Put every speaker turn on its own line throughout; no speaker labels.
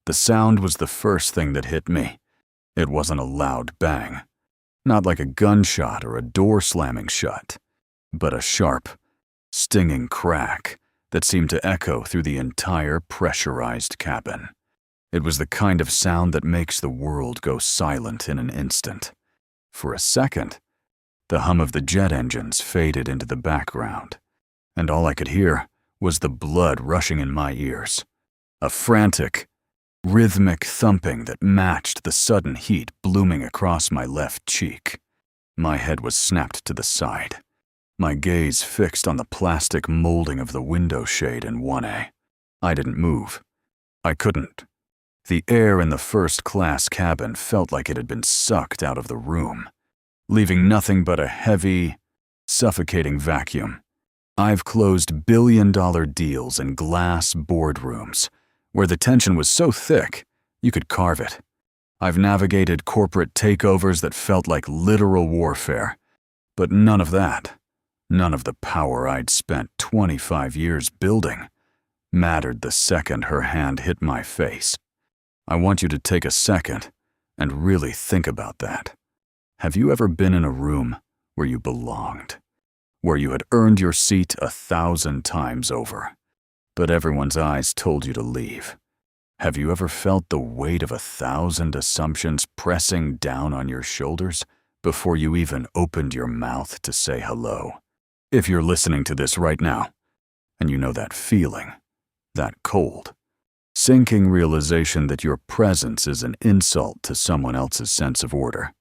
The sound was the first thing that hit me. It wasn't a loud bang, not like a gunshot or a door slamming shut, but a sharp, stinging crack that seemed to echo through the entire pressurized cabin. It was the kind of sound that makes the world go silent in an instant. For a second, the hum of the jet engines faded into the background, and all I could hear was the blood rushing in my ears. A frantic, rhythmic thumping that matched the sudden heat blooming across my left cheek. My head was snapped to the side, my gaze fixed on the plastic molding of the window shade in 1A. I didn't move. I couldn't. The air in the first-class cabin felt like it had been sucked out of the room, leaving nothing but a heavy, suffocating vacuum. I've closed billion-dollar deals in glass boardrooms, where the tension was so thick you could carve it. I've navigated corporate takeovers that felt like literal warfare, but none of that, none of the power I'd spent 25 years building, mattered the second her hand hit my face. I want you to take a second and really think about that. Have you ever been in a room where you belonged, where you had earned your seat 1,000 times over, but everyone's eyes told you to leave? Have you ever felt the weight of 1,000 assumptions pressing down on your shoulders before you even opened your mouth to say hello? If you're listening to this right now, and you know that feeling, that cold, sinking realization that your presence is an insult to someone else's sense of order,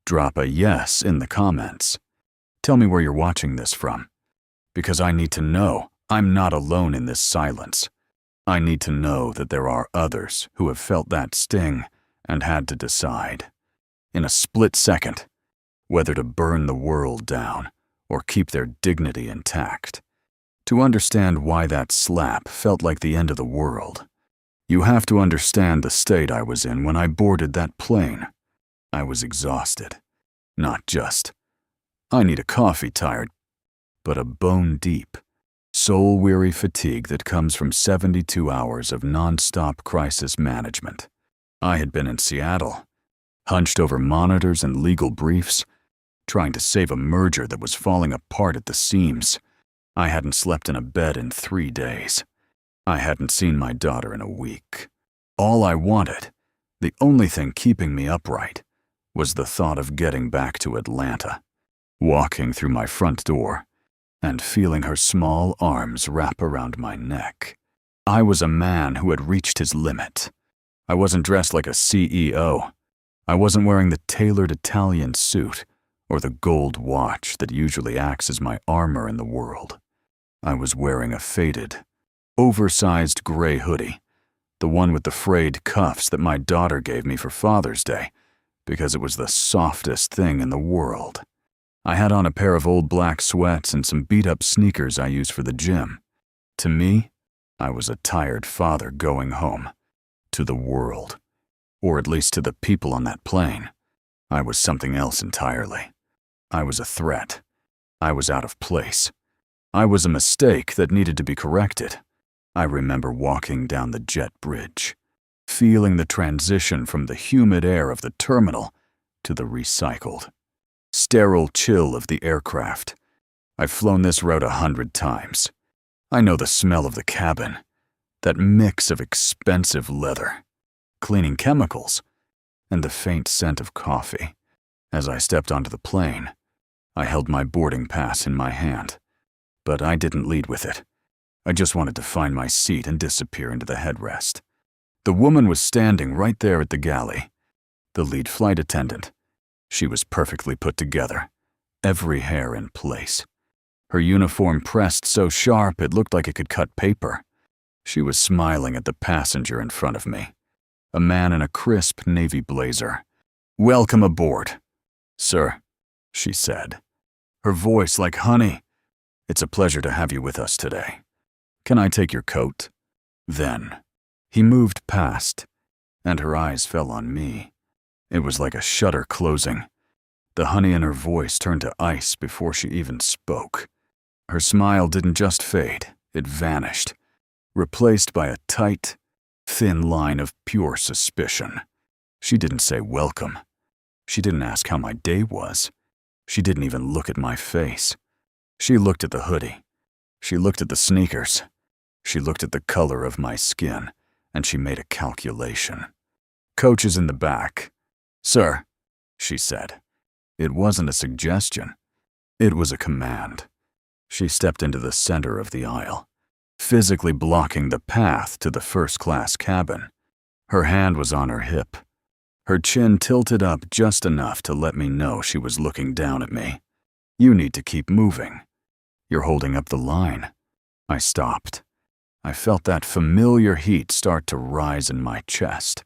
drop a yes in the comments. Tell me where you're watching this from, because I need to know I'm not alone in this silence. I need to know that there are others who have felt that sting and had to decide, in a split second, whether to burn the world down or keep their dignity intact. To understand why that slap felt like the end of the world, you have to understand the state I was in when I boarded that plane. I was exhausted. Not just, I need a coffee tired, but a bone-deep, soul-weary fatigue that comes from 72 hours of non-stop crisis management. I had been in Seattle, hunched over monitors and legal briefs, trying to save a merger that was falling apart at the seams. I hadn't slept in a bed in 3 days. I hadn't seen my daughter in a week. All I wanted, the only thing keeping me upright, was the thought of getting back to Atlanta, walking through my front door, and feeling her small arms wrap around my neck. I was a man who had reached his limit. I wasn't dressed like a CEO. I wasn't wearing the tailored Italian suit or the gold watch that usually acts as my armor in the world. I was wearing a faded, oversized gray hoodie, the one with the frayed cuffs that my daughter gave me for Father's Day, because it was the softest thing in the world. I had on a pair of old black sweats and some beat-up sneakers I use for the gym. To me, I was a tired father going home. To the world, or at least to the people on that plane, I was something else entirely. I was a threat. I was out of place. I was a mistake that needed to be corrected. I remember walking down the jet bridge, feeling the transition from the humid air of the terminal to the recycled, sterile chill of the aircraft. I've flown this route 100 times. I know the smell of the cabin, that mix of expensive leather, cleaning chemicals, and the faint scent of coffee. As I stepped onto the plane, I held my boarding pass in my hand, but I didn't lead with it. I just wanted to find my seat and disappear into the headrest. The woman was standing right there at the galley, the lead flight attendant. She was perfectly put together, every hair in place. Her uniform pressed so sharp it looked like it could cut paper. She was smiling at the passenger in front of me, a man in a crisp navy blazer. "Welcome aboard, sir," she said, her voice like honey. "It's a pleasure to have you with us today. Can I take your coat?" Then, he moved past, and her eyes fell on me. It was like a shutter closing. The honey in her voice turned to ice before she even spoke. Her smile didn't just fade, it vanished, replaced by a tight, thin line of pure suspicion. She didn't say welcome. She didn't ask how my day was. She didn't even look at my face. She looked at the hoodie. She looked at the sneakers. She looked at the color of my skin, and she made a calculation. "Coach is in the back." "Sir," she said. It wasn't a suggestion. It was a command. She stepped into the center of the aisle, physically blocking the path to the first-class cabin. Her hand was on her hip. Her chin tilted up just enough to let me know she was looking down at me. "You need to keep moving. You're holding up the line." I stopped. I felt that familiar heat start to rise in my chest,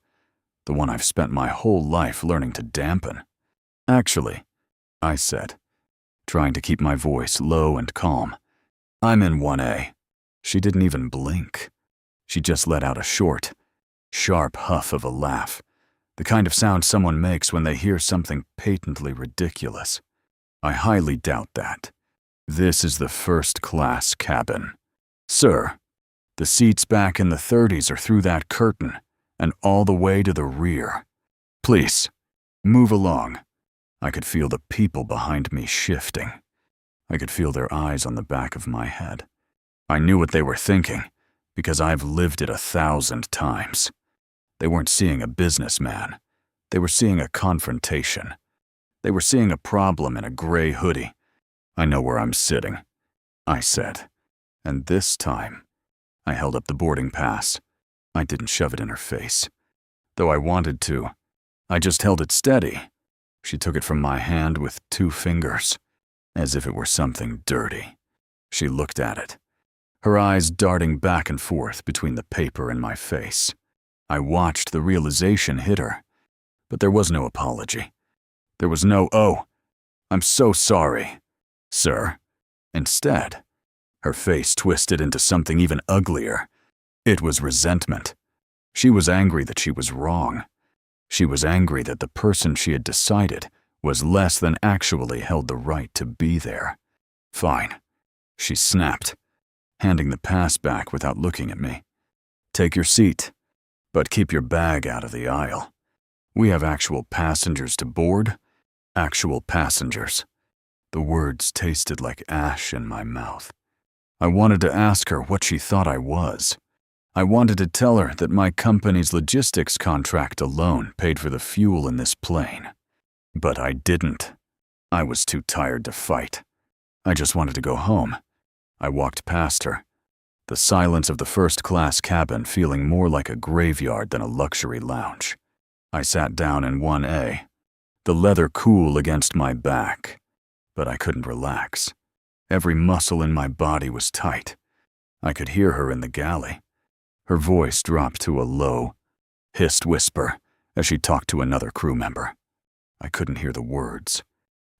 the one I've spent my whole life learning to dampen. "Actually," I said, trying to keep my voice low and calm, "I'm in 1A. She didn't even blink. She just let out a short, sharp huff of a laugh, the kind of sound someone makes when they hear something patently ridiculous. I highly doubt that. This is the first-class cabin. Sir, the seats back in the 30s are through that curtain and all the way to the rear. Please, move along." I could feel the people behind me shifting. I could feel their eyes on the back of my head. I knew what they were thinking, because I've lived it 1,000 times. They weren't seeing a businessman. They were seeing a confrontation. They were seeing a problem in a gray hoodie. "I know where I'm sitting," I said. And this time, I held up the boarding pass. I didn't shove it in her face. Though I wanted to, I just held it steady. She took it from my hand with 2 fingers, as if it were something dirty. She looked at it, her eyes darting back and forth between the paper and my face. I watched the realization hit her, but there was no apology. There was no, "Oh, I'm so sorry, sir." Instead, her face twisted into something even uglier. It was resentment. She was angry that she was wrong. She was angry that the person she had decided was less than actually held the right to be there. "Fine," she snapped, handing the pass back without looking at me. "Take your seat, but keep your bag out of the aisle. We have actual passengers to board. Actual passengers." The words tasted like ash in my mouth. I wanted to ask her what she thought I was. I wanted to tell her that my company's logistics contract alone paid for the fuel in this plane. But I didn't. I was too tired to fight. I just wanted to go home. I walked past her, the silence of the first-class cabin feeling more like a graveyard than a luxury lounge. I sat down in 1A, the leather cool against my back, but I couldn't relax. Every muscle in my body was tight. I could hear her in the galley. Her voice dropped to a low, hissed whisper as she talked to another crew member. I couldn't hear the words,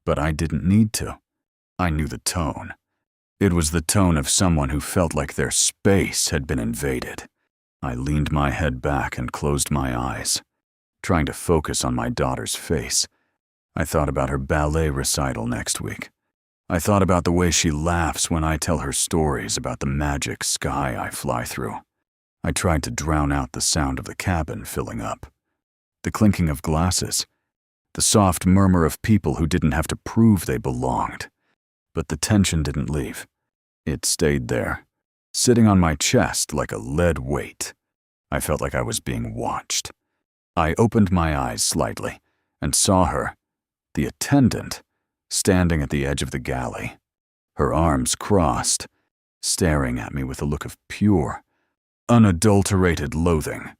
but I didn't need to. I knew the tone. It was the tone of someone who felt like their space had been invaded. I leaned my head back and closed my eyes, trying to focus on my daughter's face. I thought about her ballet recital next week. I thought about the way she laughs when I tell her stories about the magic sky I fly through. I tried to drown out the sound of the cabin filling up, the clinking of glasses, the soft murmur of people who didn't have to prove they belonged. But the tension didn't leave. It stayed there, sitting on my chest like a lead weight. I felt like I was being watched. I opened my eyes slightly and saw her, the attendant, standing at the edge of the galley, her arms crossed, staring at me with a look of pure, unadulterated loathing.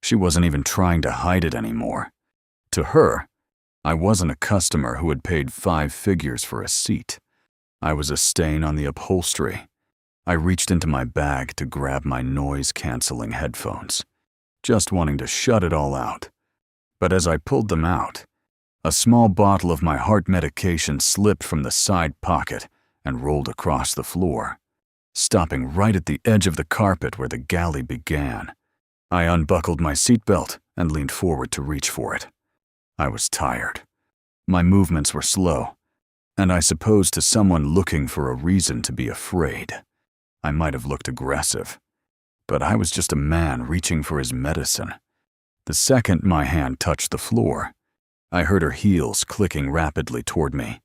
She wasn't even trying to hide it anymore. To her, I wasn't a customer who had paid 5 figures for a seat. I was a stain on the upholstery. I reached into my bag to grab my noise-canceling headphones, just wanting to shut it all out. But as I pulled them out, a small bottle of my heart medication slipped from the side pocket and rolled across the floor, stopping right at the edge of the carpet where the galley began. I unbuckled my seatbelt and leaned forward to reach for it. I was tired. My movements were slow, and I suppose to someone looking for a reason to be afraid, I might have looked aggressive. but I was just a man reaching for his medicine. The second my hand touched the floor, I heard her heels clicking rapidly toward me.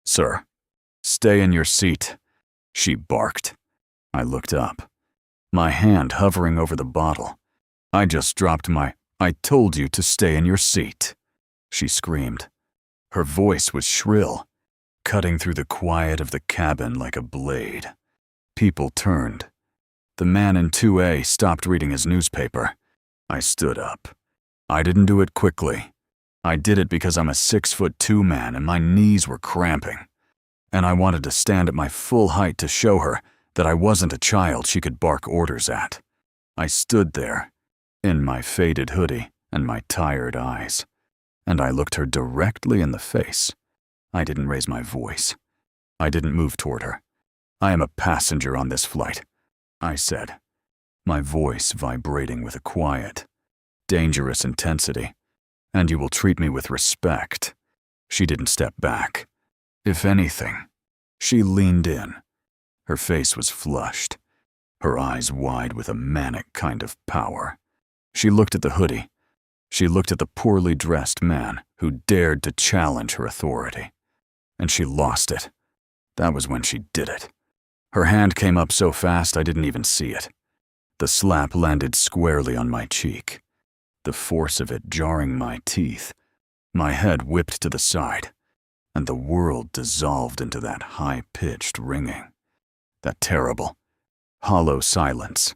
"Sir, stay in your seat," she barked. I looked up, my hand hovering over the bottle. "I just dropped my— I told you to stay in your seat," she screamed. Her voice was shrill, cutting through the quiet of the cabin like a blade. People turned. The man in 2A stopped reading his newspaper. I stood up. I didn't do it quickly. I did it because I'm a 6'2" man and my knees were cramping. And I wanted to stand at my full height to show her that I wasn't a child she could bark orders at. I stood there, in my faded hoodie and my tired eyes, and I looked her directly in the face. I didn't raise my voice. I didn't move toward her. "I am a passenger on this flight," I said, my voice vibrating with a quiet, dangerous intensity. "And you will treat me with respect." She didn't step back. If anything, she leaned in. Her face was flushed, her eyes wide with a manic kind of power. She looked at the hoodie. She looked at the poorly dressed man who dared to challenge her authority. And she lost it. That was when she did it. Her hand came up so fast I didn't even see it. The slap landed squarely on my cheek, the force of it jarring my teeth. My head whipped to the side, and the world dissolved into that high-pitched ringing. That terrible, hollow silence.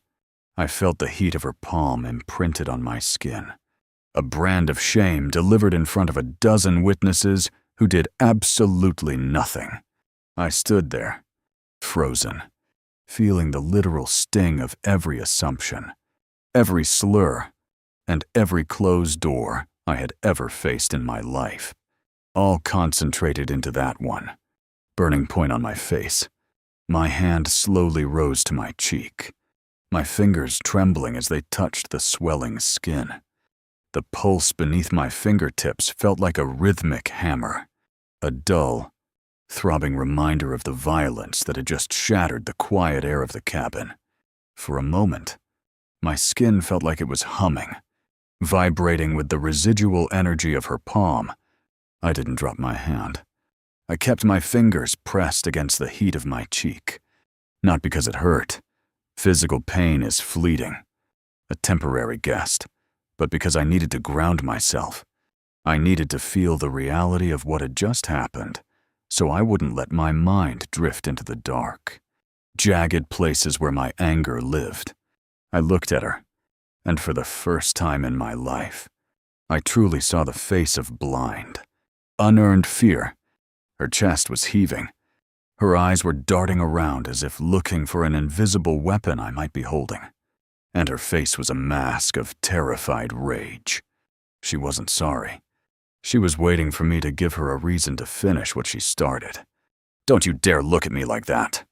I felt the heat of her palm imprinted on my skin. A brand of shame delivered in front of a dozen witnesses who did absolutely nothing. I stood there, frozen, feeling the literal sting of every assumption, every slur, and every closed door I had ever faced in my life, all concentrated into that one, burning point on my face. My hand slowly rose to my cheek, my fingers trembling as they touched the swelling skin. The pulse beneath my fingertips felt like a rhythmic hammer, a dull, throbbing reminder of the violence that had just shattered the quiet air of the cabin. For a moment, my skin felt like it was humming, vibrating with the residual energy of her palm. I didn't drop my hand. I kept my fingers pressed against the heat of my cheek. Not because it hurt. Physical pain is fleeting, a temporary guest, but because I needed to ground myself. I needed to feel the reality of what had just happened, so I wouldn't let my mind drift into the dark, jagged places where my anger lived. I looked at her, and for the first time in my life, I truly saw the face of blind, unearned fear. Her chest was heaving. Her eyes were darting around as if looking for an invisible weapon I might be holding. And her face was a mask of terrified rage. She wasn't sorry. She was waiting for me to give her a reason to finish what she started. "Don't you dare look at me like that,"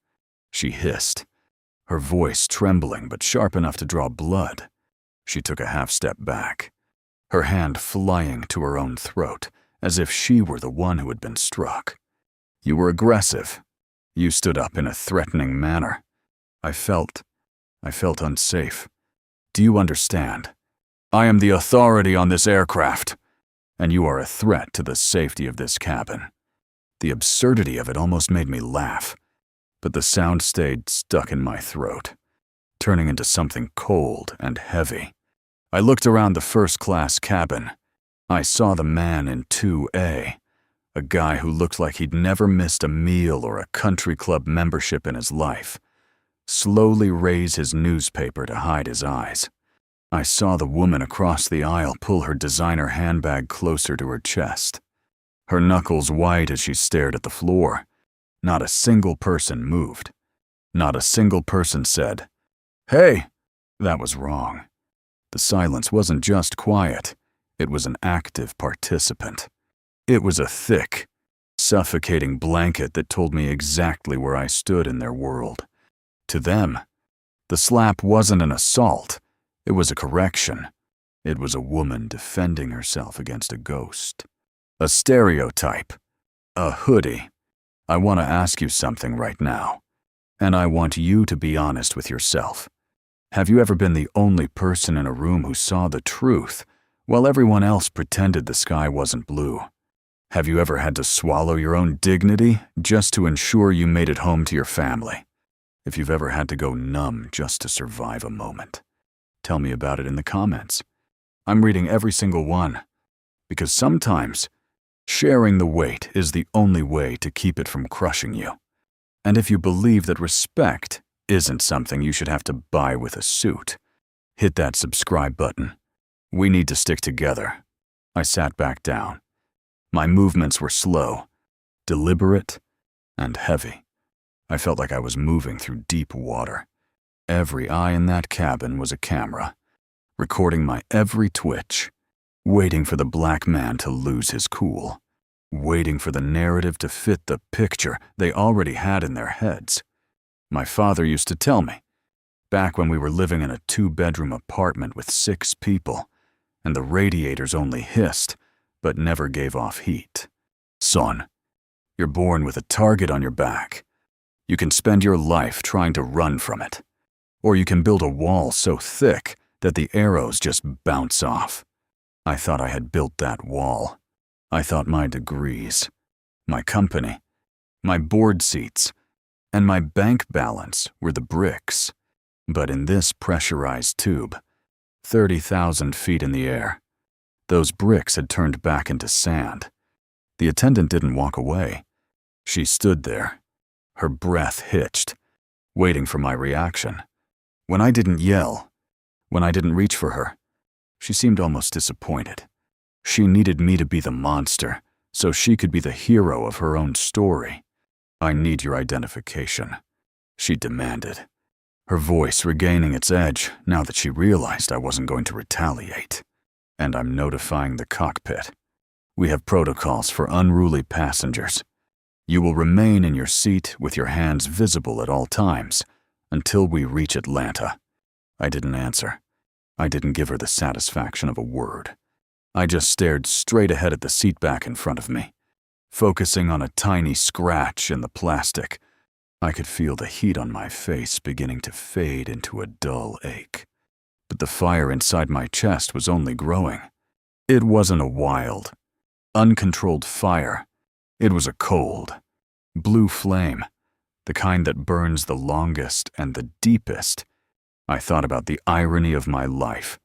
she hissed, her voice trembling but sharp enough to draw blood. She took a half step back, her hand flying to her own throat, as if she were the one who had been struck. "You were aggressive. You stood up in a threatening manner. I felt unsafe. Do you understand? I am the authority on this aircraft, and you are a threat to the safety of this cabin." The absurdity of it almost made me laugh, but the sound stayed stuck in my throat, turning into something cold and heavy. I looked around the first-class cabin. I saw the man in 2A, a guy who looked like he'd never missed a meal or a country club membership in his life, slowly raise his newspaper to hide his eyes. I saw the woman across the aisle pull her designer handbag closer to her chest, her knuckles white as she stared at the floor. Not a single person moved. Not a single person said, "Hey!" That was wrong. The silence wasn't just quiet. It was an active participant. It was a thick, suffocating blanket that told me exactly where I stood in their world. To them, the slap wasn't an assault. It was a correction. It was a woman defending herself against a ghost. A stereotype. A hoodie. I want to ask you something right now, and I want you to be honest with yourself. Have you ever been the only person in a room who saw the truth, while everyone else pretended the sky wasn't blue? Have you ever had to swallow your own dignity just to ensure you made it home to your family? If you've ever had to go numb just to survive a moment, tell me about it in the comments. I'm reading every single one, because sometimes sharing the weight is the only way to keep it from crushing you. And if you believe that respect isn't something you should have to buy with a suit, hit that subscribe button. We need to stick together. I sat back down. My movements were slow, deliberate, and heavy. I felt like I was moving through deep water. Every eye in that cabin was a camera, recording my every twitch, waiting for the black man to lose his cool, waiting for the narrative to fit the picture they already had in their heads. My father used to tell me, back when we were living in a 2-bedroom apartment with 6 people, and the radiators only hissed, but never gave off heat. Son, you're born with a target on your back. You can spend your life trying to run from it, or you can build a wall so thick that the arrows just bounce off. I thought I had built that wall. I thought my degrees, my company, my board seats, and my bank balance were the bricks. But in this pressurized tube, 30,000 feet in the air, those bricks had turned back into sand. The attendant didn't walk away. She stood there, her breath hitched, waiting for my reaction. When I didn't yell, when I didn't reach for her, she seemed almost disappointed. She needed me to be the monster, so she could be the hero of her own story. I need your identification, she demanded, her voice regaining its edge now that she realized I wasn't going to retaliate. And I'm notifying the cockpit. We have protocols for unruly passengers. You will remain in your seat with your hands visible at all times until we reach Atlanta. I didn't answer. I didn't give her the satisfaction of a word. I just stared straight ahead at the seat back in front of me, focusing on a tiny scratch in the plastic. I could feel the heat on my face beginning to fade into a dull ache. But the fire inside my chest was only growing. It wasn't a wild, uncontrolled fire. It was a cold, blue flame, the kind that burns the longest and the deepest. I thought about the irony of my life.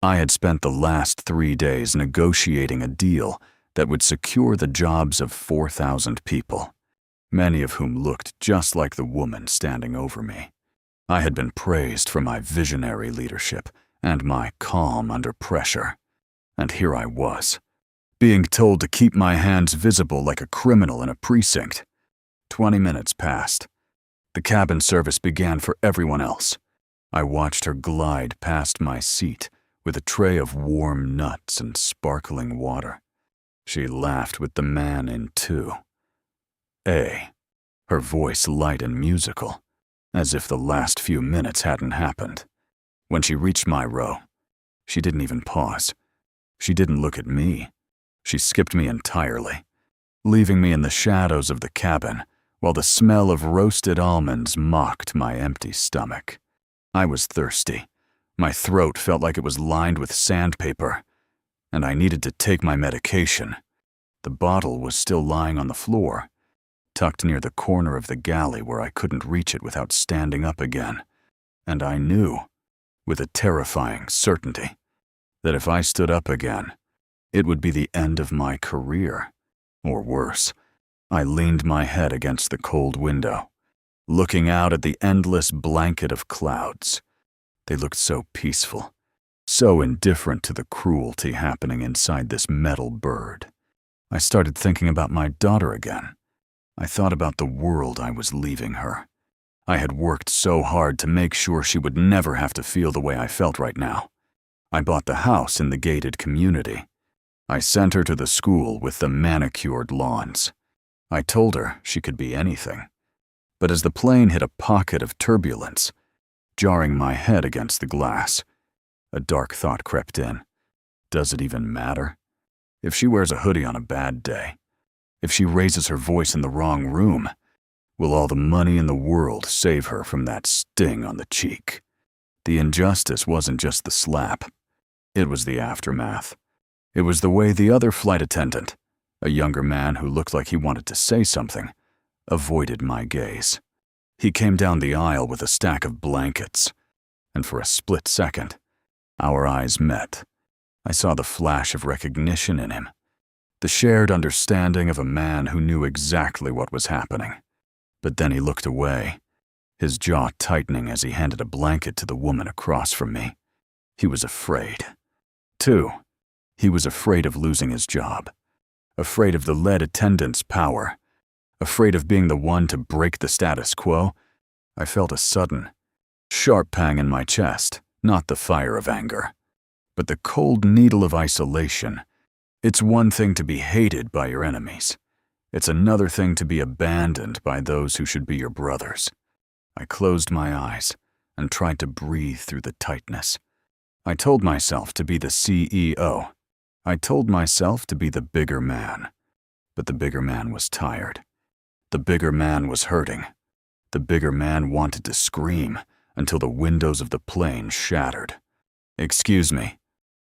I had spent the last 3 days negotiating a deal that would secure the jobs of 4,000 people, many of whom looked just like the woman standing over me. I had been praised for my visionary leadership and my calm under pressure. And here I was, being told to keep my hands visible like a criminal in a precinct. 20 minutes passed. The cabin service began for everyone else. I watched her glide past my seat with a tray of warm nuts and sparkling water. She laughed with the man in 2. Her voice light and musical, as if the last few minutes hadn't happened. When she reached my row, she didn't even pause. She didn't look at me. She skipped me entirely, leaving me in the shadows of the cabin while the smell of roasted almonds mocked my empty stomach. I was thirsty. My throat felt like it was lined with sandpaper, and I needed to take my medication. The bottle was still lying on the floor, tucked near the corner of the galley where I couldn't reach it without standing up again. And I knew, with a terrifying certainty, that if I stood up again, it would be the end of my career. Or worse, I leaned my head against the cold window, looking out at the endless blanket of clouds. They looked so peaceful, so indifferent to the cruelty happening inside this metal bird. I started thinking about my daughter again. I thought about the world I was leaving her. I had worked so hard to make sure she would never have to feel the way I felt right now. I bought the house in the gated community. I sent her to the school with the manicured lawns. I told her she could be anything. But as the plane hit a pocket of turbulence, jarring my head against the glass, a dark thought crept in. Does it even matter? If she wears a hoodie on a bad day, if she raises her voice in the wrong room, will all the money in the world save her from that sting on the cheek? The injustice wasn't just the slap. It was the aftermath. It was the way the other flight attendant, a younger man who looked like he wanted to say something, avoided my gaze. He came down the aisle with a stack of blankets, and for a split second, our eyes met. I saw the flash of recognition in him, the shared understanding of a man who knew exactly what was happening. But then he looked away, his jaw tightening as he handed a blanket to the woman across from me. He was afraid. Too, he was afraid of losing his job, afraid of the lead attendant's power, afraid of being the one to break the status quo. I felt a sudden, sharp pang in my chest, not the fire of anger, but the cold needle of isolation. It's one thing to be hated by your enemies. It's another thing to be abandoned by those who should be your brothers. I closed my eyes and tried to breathe through the tightness. I told myself to be the CEO. I told myself to be the bigger man. But the bigger man was tired. The bigger man was hurting. The bigger man wanted to scream until the windows of the plane shattered. "Excuse me,"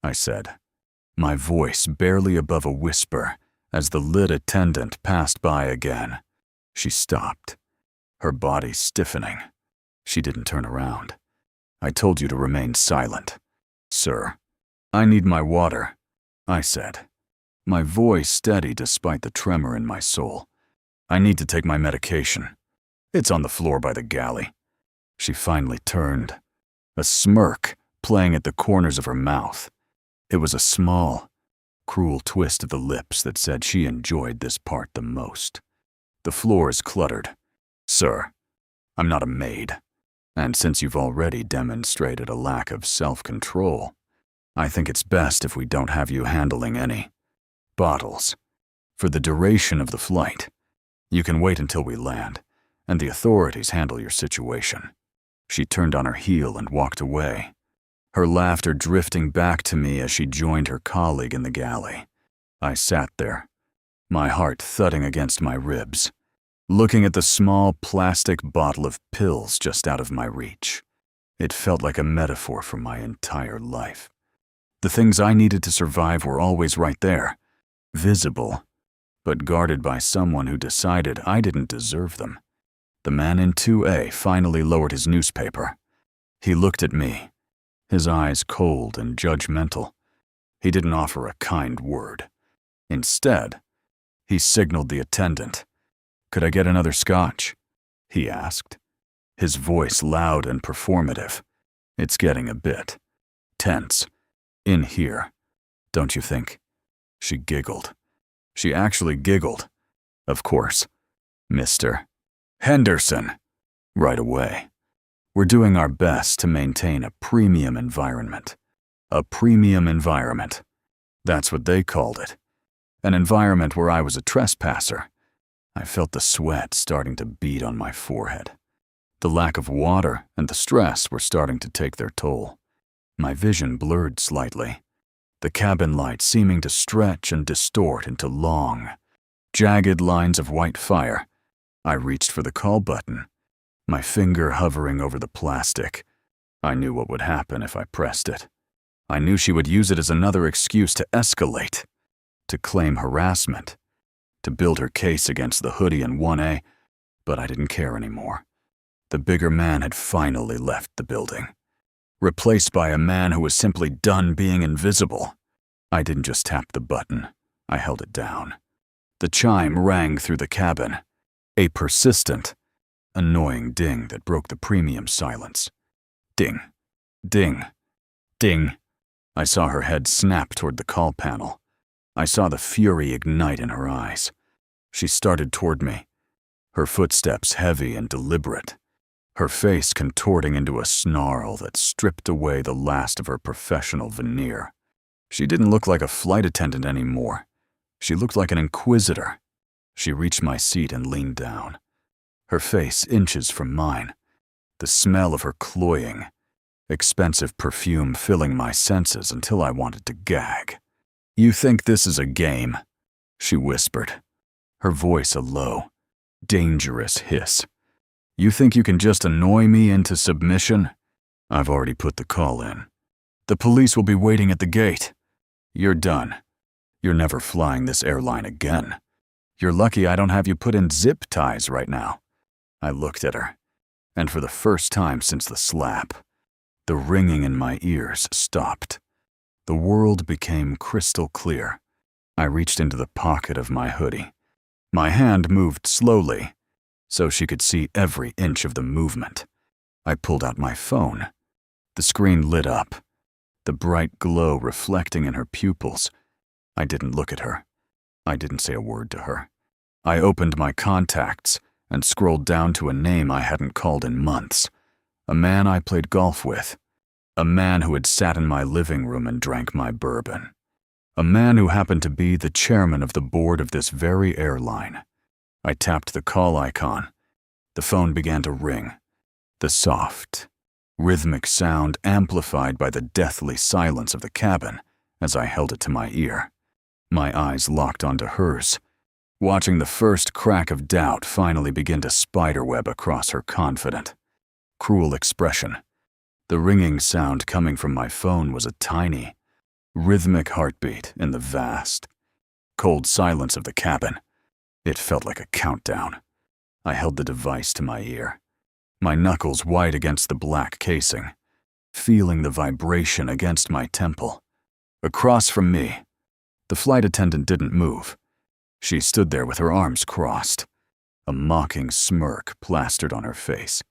I said, my voice barely above a whisper as the lit attendant passed by again. She stopped, her body stiffening. She didn't turn around. "I told you to remain silent." "Sir, I need my water," I said, my voice steady despite the tremor in my soul. "I need to take my medication. It's on the floor by the galley." She finally turned, a smirk playing at the corners of her mouth. It was a small, cruel twist of the lips that said she enjoyed this part the most. "The floor is cluttered. Sir, I'm not a maid, and since you've already demonstrated a lack of self-control, I think it's best if we don't have you handling any bottles for the duration of the flight. You can wait until we land, and the authorities handle your situation." She turned on her heel and walked away, her laughter drifting back to me as she joined her colleague in the galley. I sat there, my heart thudding against my ribs, looking at the small plastic bottle of pills just out of my reach. It felt like a metaphor for my entire life. The things I needed to survive were always right there, visible, but guarded by someone who decided I didn't deserve them. The man in 2A finally lowered his newspaper. He looked at me, his eyes cold and judgmental. He didn't offer a kind word. Instead, he signaled the attendant. "Could I get another scotch?" he asked, his voice loud and performative. "It's getting a bit tense in here, don't you think?" She giggled. She actually giggled. "Of course, Mr. Henderson." Right away. "We're doing our best to maintain a premium environment." A premium environment. That's what they called it. An environment where I was a trespasser. I felt the sweat starting to bead on my forehead. The lack of water and the stress were starting to take their toll. My vision blurred slightly, the cabin light seeming to stretch and distort into long, jagged lines of white fire. I reached for the call button, my finger hovering over the plastic. I knew what would happen if I pressed it. I knew she would use it as another excuse to escalate, to claim harassment, to build her case against the hoodie in 1A, but I didn't care anymore. The bigger man had finally left the building, replaced by a man who was simply done being invisible. I didn't just tap the button, I held it down. The chime rang through the cabin, a persistent, annoying ding that broke the premium silence. Ding, ding, ding. I saw her head snap toward the call panel. I saw the fury ignite in her eyes. She started toward me, her footsteps heavy and deliberate, her face contorting into a snarl that stripped away the last of her professional veneer. She didn't look like a flight attendant anymore. She looked like an inquisitor. She reached my seat and leaned down, her face inches from mine, the smell of her cloying, expensive perfume filling my senses until I wanted to gag. "You think this is a game?" she whispered, her voice a low, dangerous hiss. "You think you can just annoy me into submission?" I've already put the call in. The police will be waiting at the gate. You're done. You're never flying this airline again. You're lucky I don't have you put in zip ties right now. I looked at her, and for the first time since the slap, the ringing in my ears stopped. The world became crystal clear. I reached into the pocket of my hoodie. My hand moved slowly, so she could see every inch of the movement. I pulled out my phone. The screen lit up, the bright glow reflecting in her pupils. I didn't look at her. I didn't say a word to her. I opened my contacts and scrolled down to a name I hadn't called in months. A man I played golf with. A man who had sat in my living room and drank my bourbon. A man who happened to be the chairman of the board of this very airline. I tapped the call icon. The phone began to ring. The soft, rhythmic sound amplified by the deathly silence of the cabin as I held it to my ear. My eyes locked onto hers, watching the first crack of doubt finally begin to spiderweb across her confident, cruel expression. The ringing sound coming from my phone was a tiny, rhythmic heartbeat in the vast, cold silence of the cabin. It felt like a countdown. I held the device to my ear, my knuckles white against the black casing, feeling the vibration against my temple. Across from me, the flight attendant didn't move. She stood there with her arms crossed, a mocking smirk plastered on her face,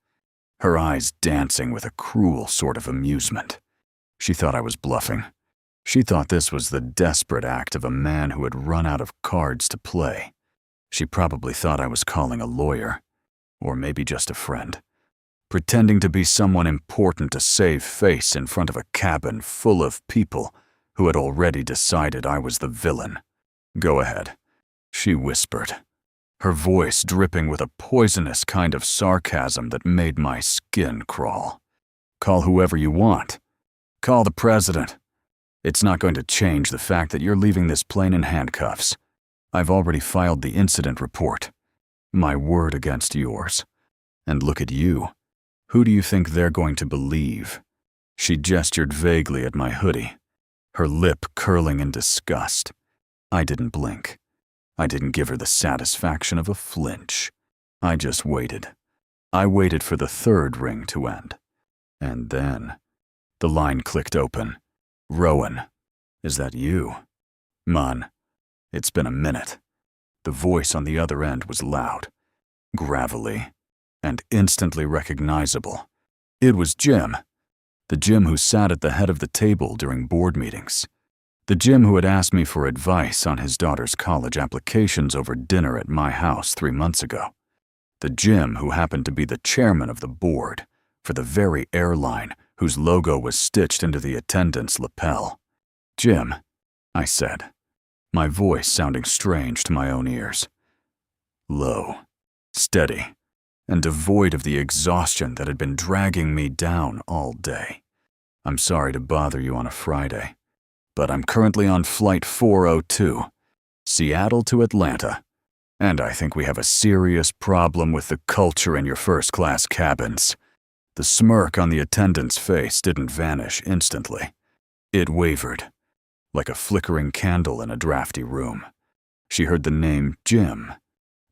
her eyes dancing with a cruel sort of amusement. She thought I was bluffing. She thought this was the desperate act of a man who had run out of cards to play. She probably thought I was calling a lawyer, or maybe just a friend, pretending to be someone important to save face in front of a cabin full of people who had already decided I was the villain. Go ahead, she whispered, her voice dripping with a poisonous kind of sarcasm that made my skin crawl. Call whoever you want. Call the president. It's not going to change the fact that you're leaving this plane in handcuffs. I've already filed the incident report. My word against yours. And look at you. Who do you think they're going to believe? She gestured vaguely at my hoodie, her lip curling in disgust. I didn't blink. I didn't give her the satisfaction of a flinch. I just waited. I waited for the third ring to end. And then, the line clicked open. Rowan, is that you? Mon, it's been a minute. The voice on the other end was loud, gravelly, and instantly recognizable. It was Jim, the Jim who sat at the head of the table during board meetings. The Jim who had asked me for advice on his daughter's college applications over dinner at my house 3 months ago. The Jim who happened to be the chairman of the board for the very airline whose logo was stitched into the attendant's lapel. Jim, I said, my voice sounding strange to my own ears. Low, steady, and devoid of the exhaustion that had been dragging me down all day. I'm sorry to bother you on a Friday, but I'm currently on Flight 402, Seattle to Atlanta, and I think we have a serious problem with the culture in your first-class cabins. The smirk on the attendant's face didn't vanish instantly. It wavered, like a flickering candle in a drafty room. She heard the name Jim,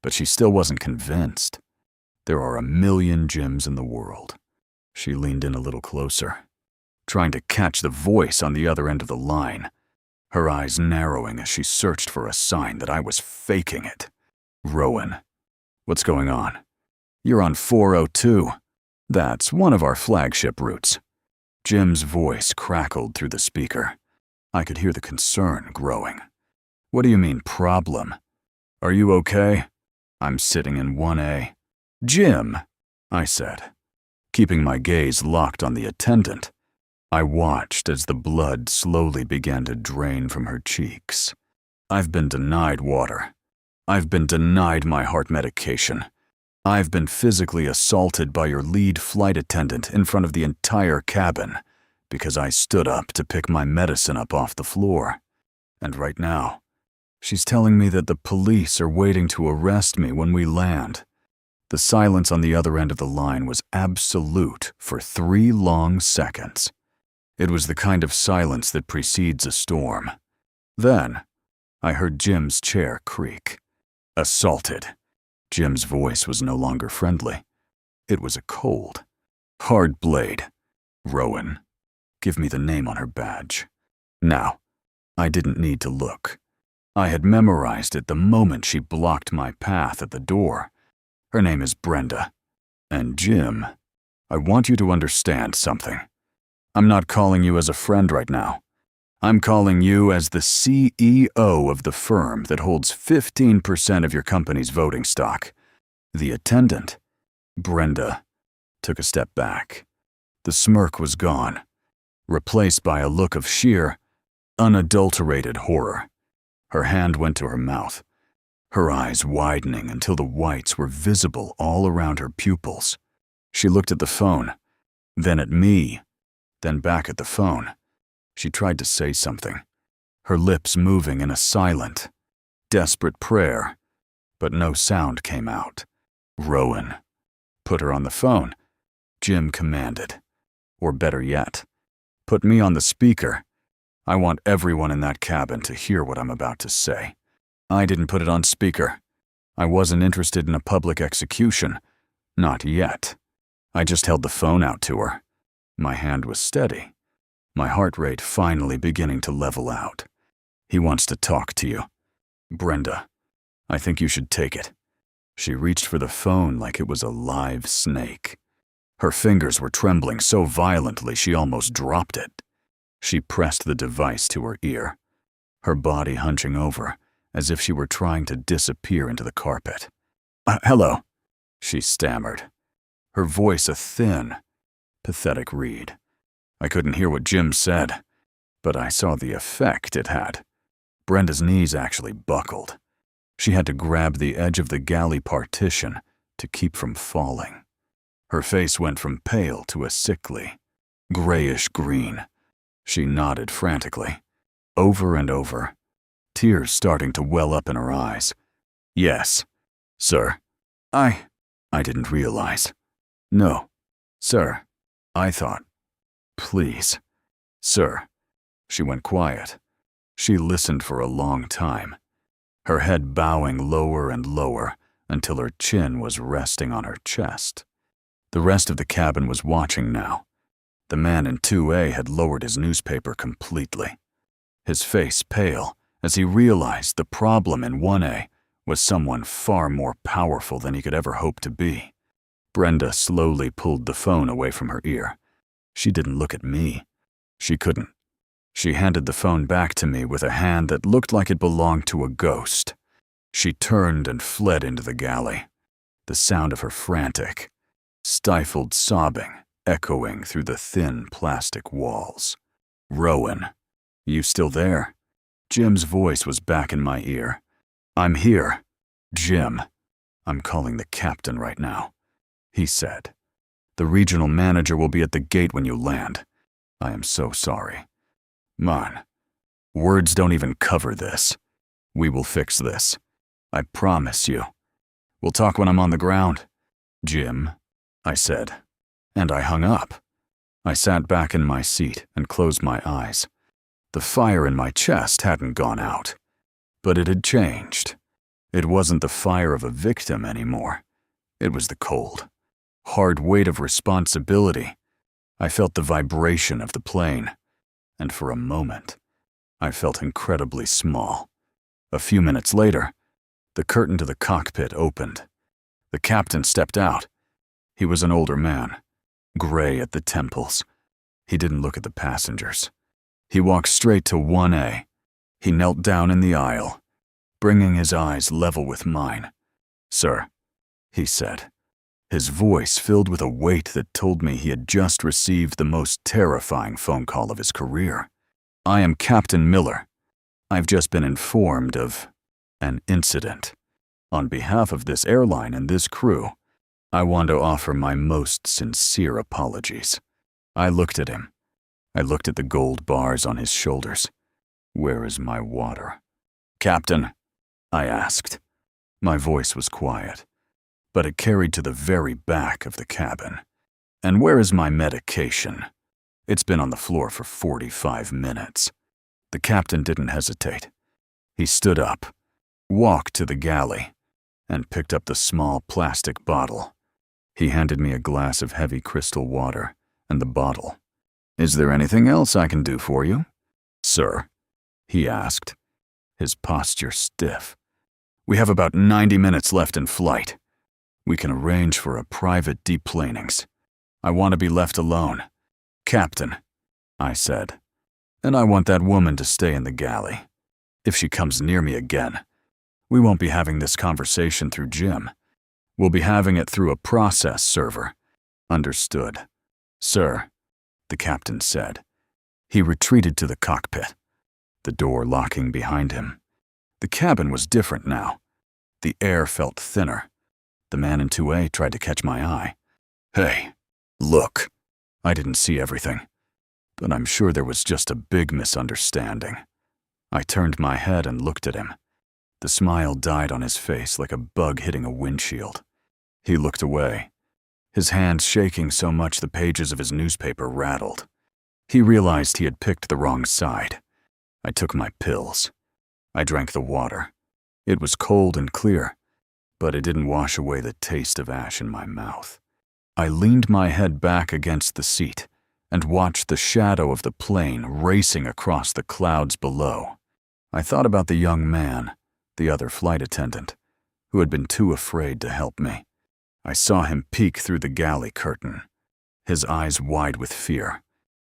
but she still wasn't convinced. There are a million Jims in the world. She leaned in a little closer, trying to catch the voice on the other end of the line, her eyes narrowing as she searched for a sign that I was faking it. Rowan, what's going on? You're on 402. That's one of our flagship routes. Jim's voice crackled through the speaker. I could hear the concern growing. What do you mean, problem? Are you okay? I'm sitting in 1A. Jim, I said, keeping my gaze locked on the attendant. I watched as the blood slowly began to drain from her cheeks. I've been denied water. I've been denied my heart medication. I've been physically assaulted by your lead flight attendant in front of the entire cabin because I stood up to pick my medicine up off the floor. And right now, she's telling me that the police are waiting to arrest me when we land. The silence on the other end of the line was absolute for 3 long seconds. It was the kind of silence that precedes a storm. Then, I heard Jim's chair creak. Assaulted. Jim's voice was no longer friendly. It was a cold, hard blade. Rowan. Give me the name on her badge. Now, I didn't need to look. I had memorized it the moment she blocked my path at the door. Her name is Brenda. And Jim, I want you to understand something. I'm not calling you as a friend right now. I'm calling you as the CEO of the firm that holds 15% of your company's voting stock. The Attendant. Brenda took a step back. The smirk was gone, replaced by a look of sheer, unadulterated horror. Her hand went to her mouth, her eyes widening until the whites were visible all around her pupils. She looked at the phone, then at me, then back at the phone. She tried to say something, her lips moving in a silent, desperate prayer, but no sound came out. Rowan. Put her on the phone, Jim commanded. Or better yet, put me on the speaker. I want everyone in that cabin to hear what I'm about to say. I didn't put it on speaker. I wasn't interested in a public execution. Not yet. I just held the phone out to her. My hand was steady, my heart rate finally beginning to level out. He wants to talk to you. Brenda, I think you should take it. She reached for the phone like it was a live snake. Her fingers were trembling so violently she almost dropped it. She pressed the device to her ear, her body hunching over as if she were trying to disappear into the carpet. Hello, she stammered, her voice a thin, pathetic reed. I couldn't hear what Jim said, but I saw the effect it had. Brenda's knees actually buckled. She had to grab the edge of the galley partition to keep from falling. Her face went from pale to a sickly, grayish green. She nodded frantically, over and over, tears starting to well up in her eyes. Yes, sir. I didn't realize. No, sir. I thought. Please, sir. She went quiet. She listened for a long time, her head bowing lower and lower until her chin was resting on her chest. The rest of the cabin was watching now. The man in 2A had lowered his newspaper completely, his face pale as he realized the problem in 1A was someone far more powerful than he could ever hope to be. Brenda slowly pulled the phone away from her ear. She didn't look at me. She couldn't. She handed the phone back to me with a hand that looked like it belonged to a ghost. She turned and fled into the galley, the sound of her frantic, stifled sobbing echoing through the thin plastic walls. Rowan, you still there? Jim's voice was back in my ear. I'm here. Jim, I'm calling the captain right now, he said. The regional manager will be at the gate when you land. I am so sorry. Man, words don't even cover this. We will fix this. I promise you. We'll talk when I'm on the ground. Jim, I said, and I hung up. I sat back in my seat and closed my eyes. The fire in my chest hadn't gone out, but it had changed. It wasn't the fire of a victim anymore. It was the cold, hard weight of responsibility. I felt the vibration of the plane, and for a moment, I felt incredibly small. A few minutes later, the curtain to the cockpit opened. The captain stepped out. He was an older man, gray at the temples. He didn't look at the passengers. He walked straight to 1A. He knelt down in the aisle, bringing his eyes level with mine. Sir, he said, his voice filled with a weight that told me he had just received the most terrifying phone call of his career. I am Captain Miller. I've just been informed of an incident. On behalf of this airline and this crew, I want to offer my most sincere apologies. I looked at him. I looked at the gold bars on his shoulders. Where is my water? Captain, I asked. My voice was quiet. but it carried to the very back of the cabin. And where is my medication? It's been on the floor for 45 minutes. The captain didn't hesitate. He stood up, walked to the galley, and picked up the small plastic bottle. He handed me a glass of heavy crystal water and the bottle. "Is there anything else I can do for you, sir?" he asked, his posture stiff. "We have about 90 minutes left in flight. We can arrange for a private deplanings. I want to be left alone, Captain," I said, "and I want that woman to stay in the galley. If she comes near me again, we won't be having this conversation through Jim. We'll be having it through a process server." "Understood, sir," the captain said. He retreated to the cockpit, the door locking behind him. The cabin was different now. The air felt thinner. The man in 2A tried to catch my eye. "Hey, look." I didn't see everything, but I'm sure there was just a big misunderstanding. I turned my head and looked at him. The smile died on his face like a bug hitting a windshield. He looked away, his hands shaking so much the pages of his newspaper rattled. He realized he had picked the wrong side. I took my pills. I drank the water. It was cold and clear, but it didn't wash away the taste of ash in my mouth. I leaned my head back against the seat and watched the shadow of the plane racing across the clouds below. I thought about the young man, the other flight attendant, who had been too afraid to help me. I saw him peek through the galley curtain, his eyes wide with fear.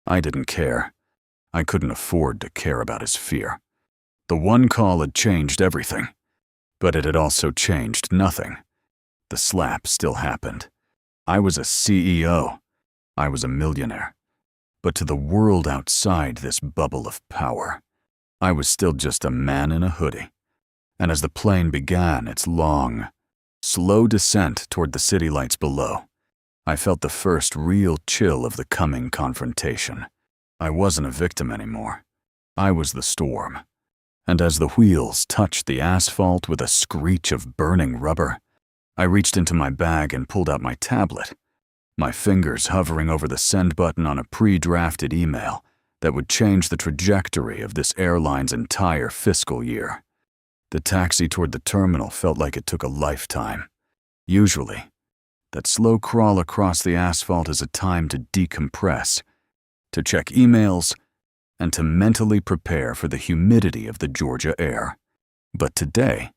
I didn't care. I couldn't afford to care about his fear. The one call had changed everything, but it had also changed nothing. The slap still happened. I was a CEO. I was a millionaire. But to the world outside this bubble of power, I was still just a man in a hoodie. And as the plane began its long, slow descent toward the city lights below, I felt the first real chill of the coming confrontation. I wasn't a victim anymore. I was the storm. And as the wheels touched the asphalt with a screech of burning rubber, I reached into my bag and pulled out my tablet, my fingers hovering over the send button on a pre-drafted email that would change the trajectory of this airline's entire fiscal year. The taxi toward the terminal felt like it took a lifetime. Usually, that slow crawl across the asphalt is a time to decompress, to check emails, and to mentally prepare for the humidity of the Georgia air. But today,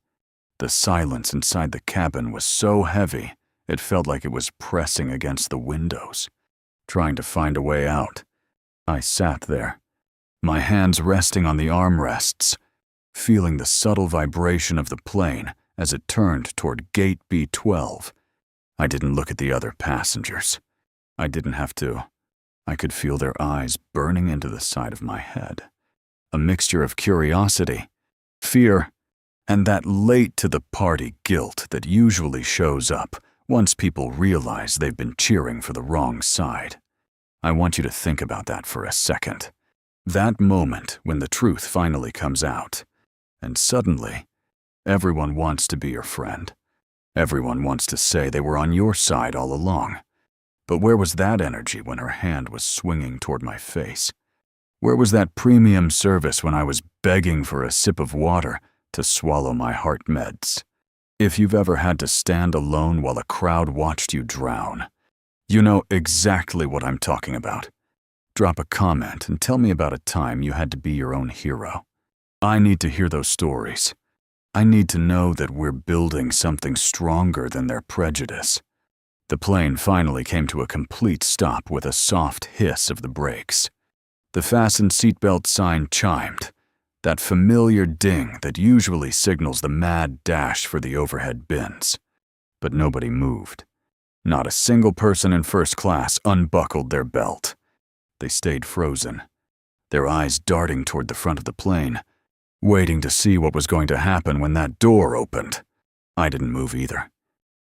the silence inside the cabin was so heavy, it felt like it was pressing against the windows, trying to find a way out. I sat there, my hands resting on the armrests, feeling the subtle vibration of the plane as it turned toward Gate B12. I didn't look at the other passengers. I didn't have to. I could feel their eyes burning into the side of my head. A mixture of curiosity, fear, and that late-to-the-party guilt that usually shows up once people realize they've been cheering for the wrong side. I want you to think about that for a second. That moment when the truth finally comes out, and suddenly, everyone wants to be your friend. Everyone wants to say they were on your side all along. But where was that energy when her hand was swinging toward my face? Where was that premium service when I was begging for a sip of water to swallow my heart meds? If you've ever had to stand alone while a crowd watched you drown, you know exactly what I'm talking about. Drop a comment and tell me about a time you had to be your own hero. I need to hear those stories. I need to know that we're building something stronger than their prejudice. The plane finally came to a complete stop with a soft hiss of the brakes. The fasten seatbelt sign chimed, that familiar ding that usually signals the mad dash for the overhead bins. But nobody moved. Not a single person in first class unbuckled their belt. They stayed frozen, their eyes darting toward the front of the plane, waiting to see what was going to happen when that door opened. I didn't move either.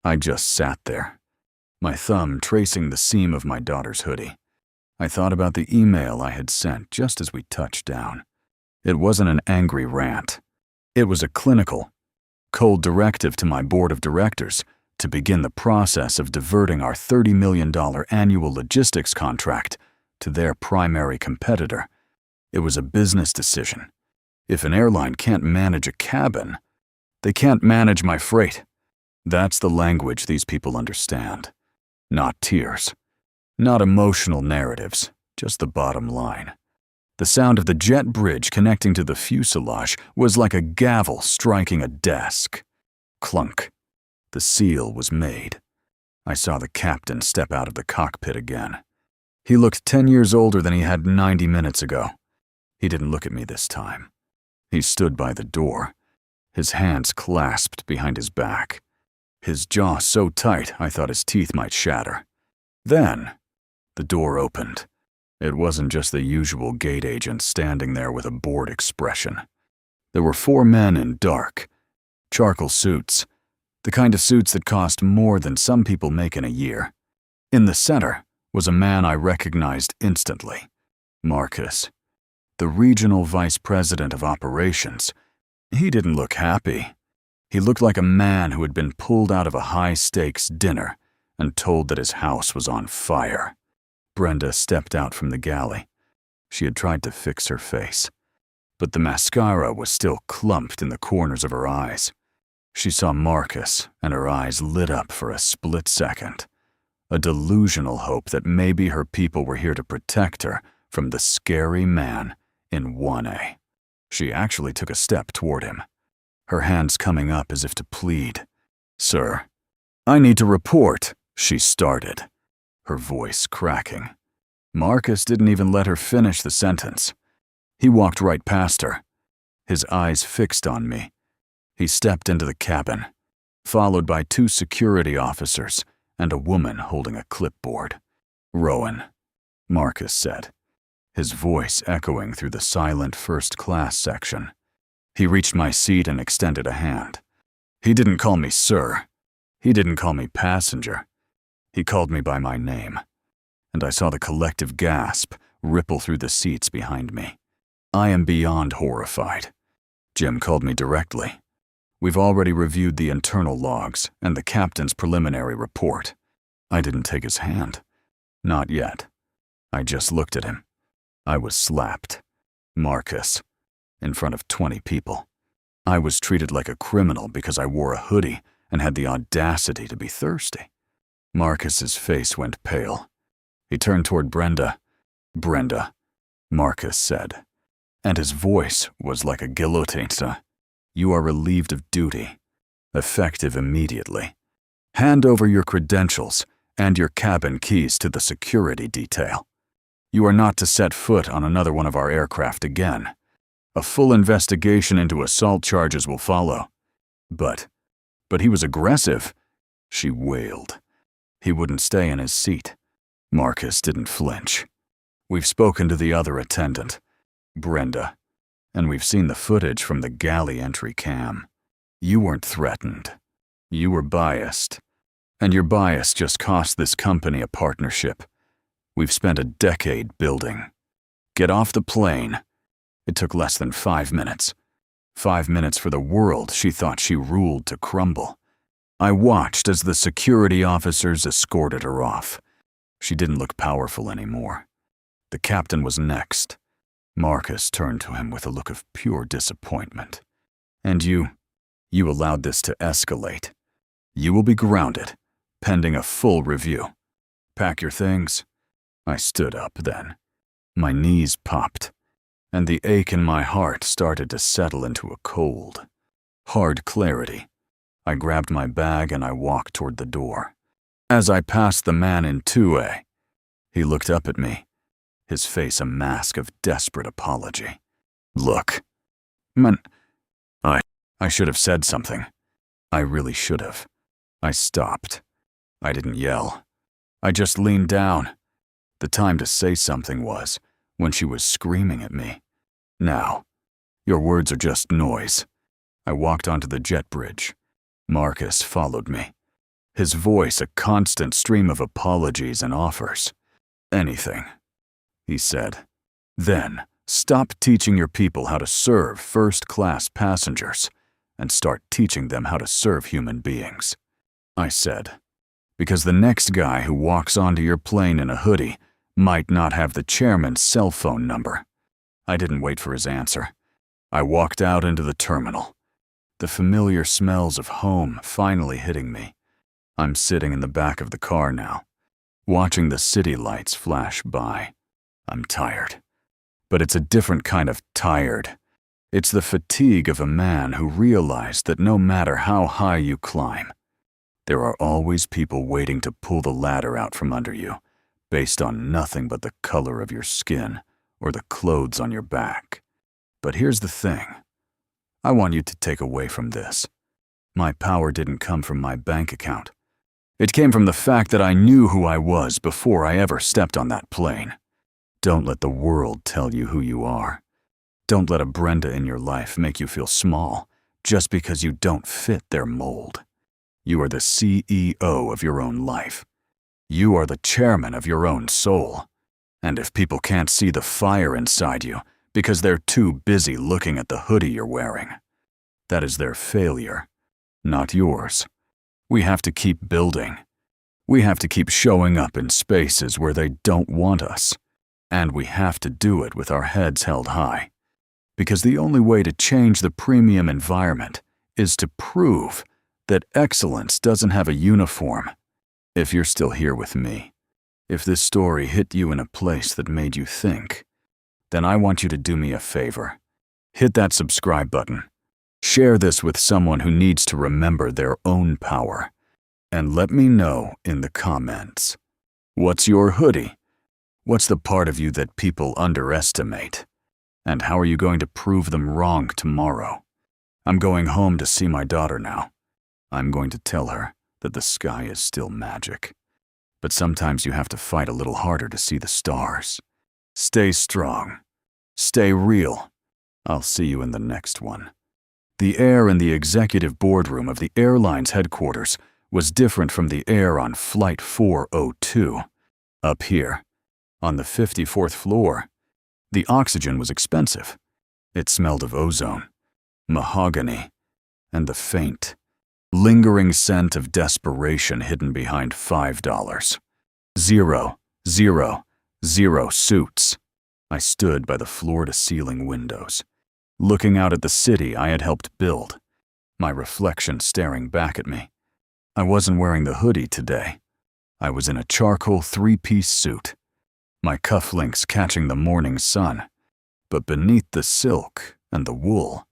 I just sat there, my thumb tracing the seam of my daughter's hoodie. I thought about the email I had sent just as we touched down. It wasn't an angry rant. It was a clinical, cold directive to my board of directors to begin the process of diverting our $30 million annual logistics contract to their primary competitor. It was a business decision. If an airline can't manage a cabin, they can't manage my freight. That's the language these people understand. Not tears. Not emotional narratives, just the bottom line. The sound of the jet bridge connecting to the fuselage was like a gavel striking a desk. Clunk. The seal was made. I saw the captain step out of the cockpit again. He looked 10 years older than he had 90 minutes ago. He didn't look at me this time. He stood by the door, his hands clasped behind his back, his jaw so tight I thought his teeth might shatter. Then, the door opened. It wasn't just the usual gate agent standing there with a bored expression. There were 4 men in dark, charcoal suits, the kind of suits that cost more than some people make in a year. In the center was a man I recognized instantly, Marcus, the regional vice president of operations. He didn't look happy. He looked like a man who had been pulled out of a high-stakes dinner and told that his house was on fire. Brenda stepped out from the galley. She had tried to fix her face, but the mascara was still clumped in the corners of her eyes. She saw Marcus, and her eyes lit up for a split second. A delusional hope that maybe her people were here to protect her from the scary man in 1A. She actually took a step toward him, her hands coming up as if to plead. "Sir, I need to report," she started, her voice cracking. Marcus didn't even let her finish the sentence. He walked right past her, his eyes fixed on me. He stepped into the cabin, followed by 2 security officers and a woman holding a clipboard. "Rowan," Marcus said, his voice echoing through the silent first-class section. He reached my seat and extended a hand. He didn't call me sir. He didn't call me passenger. He called me by my name, and I saw the collective gasp ripple through the seats behind me. I am beyond horrified. Jim called me directly. We've already reviewed the internal logs and the captain's preliminary report. I didn't take his hand. Not yet. I just looked at him. I was slapped. Marcus. In front of 20 people. I was treated like a criminal because I wore a hoodie and had the audacity to be thirsty. Marcus's face went pale. He turned toward Brenda. "Brenda," Marcus said, and his voice was like a guillotine. "You are relieved of duty, effective immediately. Hand over your credentials and your cabin keys to the security detail. You are not to set foot on another one of our aircraft again. A full investigation into assault charges will follow." But he was aggressive," she wailed. He wouldn't stay in his seat. Marcus didn't flinch. "We've spoken to the other attendant, Brenda, and we've seen the footage from the galley entry cam. You weren't threatened. You were biased. And your bias just cost this company a partnership. We've spent a decade building. Get off the plane." It took less than 5 minutes. 5 minutes for the world she thought she ruled to crumble. I watched as the security officers escorted her off. She didn't look powerful anymore. The captain was next. Marcus turned to him with a look of pure disappointment. "And you allowed this to escalate. You will be grounded, pending a full review. Pack your things." I stood up then. My knees popped, and the ache in my heart started to settle into a cold, hard clarity. I grabbed my bag and I walked toward the door. As I passed the man in 2A, he looked up at me, his face a mask of desperate apology. "Look, man, I should have said something. I really should have." I stopped. I didn't yell. I just leaned down. The time to say something was when she was screaming at me. "Now, your words are just noise." I walked onto the jet bridge. Marcus followed me, his voice a constant stream of apologies and offers. "Anything," he said. "Then stop teaching your people how to serve first-class passengers and start teaching them how to serve human beings." I said, because the next guy who walks onto your plane in a hoodie might not have the chairman's cell phone number. I didn't wait for his answer. I walked out into the terminal. The familiar smells of home finally hitting me. I'm sitting in the back of the car now, watching the city lights flash by. I'm tired. But it's a different kind of tired. It's the fatigue of a man who realized that no matter how high you climb, there are always people waiting to pull the ladder out from under you, based on nothing but the color of your skin or the clothes on your back. But here's the thing. I want you to take away from this. My power didn't come from my bank account. It came from the fact that I knew who I was before I ever stepped on that plane. Don't let the world tell you who you are. Don't let a Brenda in your life make you feel small just because you don't fit their mold. You are the CEO of your own life. You are the chairman of your own soul. And if people can't see the fire inside you because they're too busy looking at the hoodie you're wearing, that is their failure, not yours. We have to keep building. We have to keep showing up in spaces where they don't want us. And we have to do it with our heads held high. Because the only way to change the premium environment is to prove that excellence doesn't have a uniform. If you're still here with me, if this story hit you in a place that made you think, then I want you to do me a favor. Hit that subscribe button. Share this with someone who needs to remember their own power. And let me know in the comments. What's your hoodie? What's the part of you that people underestimate? And how are you going to prove them wrong tomorrow? I'm going home to see my daughter now. I'm going to tell her that the sky is still magic. But sometimes you have to fight a little harder to see the stars. Stay strong. Stay real. I'll see you in the next one. The air in the executive boardroom of the airline's headquarters was different from the air on Flight 402. Up here, on the 54th floor, the oxygen was expensive. It smelled of ozone, mahogany, and the faint, lingering scent of desperation hidden behind $5. 0, 0, 0 suits. I stood by the floor-to-ceiling windows, looking out at the city I had helped build, my reflection staring back at me. I wasn't wearing the hoodie today. I was in a charcoal three-piece suit, my cufflinks catching the morning sun. But beneath the silk and the wool,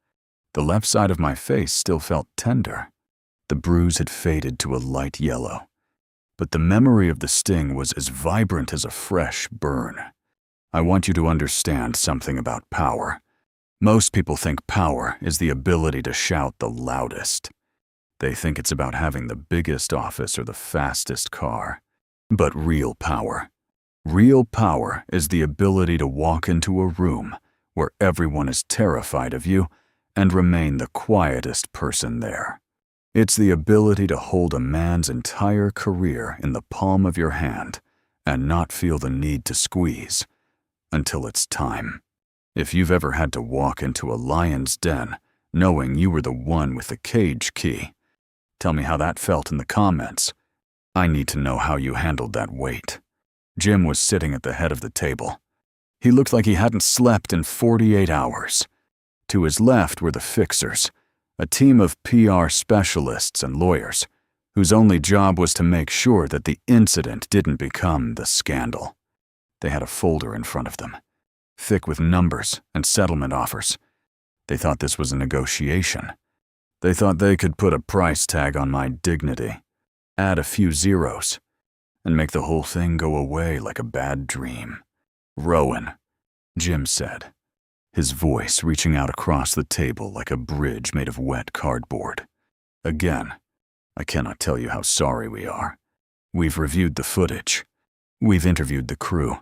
the left side of my face still felt tender. The bruise had faded to a light yellow, but the memory of the sting was as vibrant as a fresh burn. I want you to understand something about power. Most people think power is the ability to shout the loudest. They think it's about having the biggest office or the fastest car. But real power is the ability to walk into a room where everyone is terrified of you and remain the quietest person there. It's the ability to hold a man's entire career in the palm of your hand and not feel the need to squeeze until it's time. If you've ever had to walk into a lion's den knowing you were the one with the cage key, tell me how that felt in the comments. I need to know how you handled that weight. Jim was sitting at the head of the table. He looked like he hadn't slept in 48 hours. To his left were the fixers, a team of PR specialists and lawyers, whose only job was to make sure that the incident didn't become the scandal. They had a folder in front of them, thick with numbers and settlement offers. They thought this was a negotiation. They thought they could put a price tag on my dignity, add a few zeros, and make the whole thing go away like a bad dream. "Rowan," Jim said, his voice reaching out across the table like a bridge made of wet cardboard. "Again, I cannot tell you how sorry we are. We've reviewed the footage. We've interviewed the crew.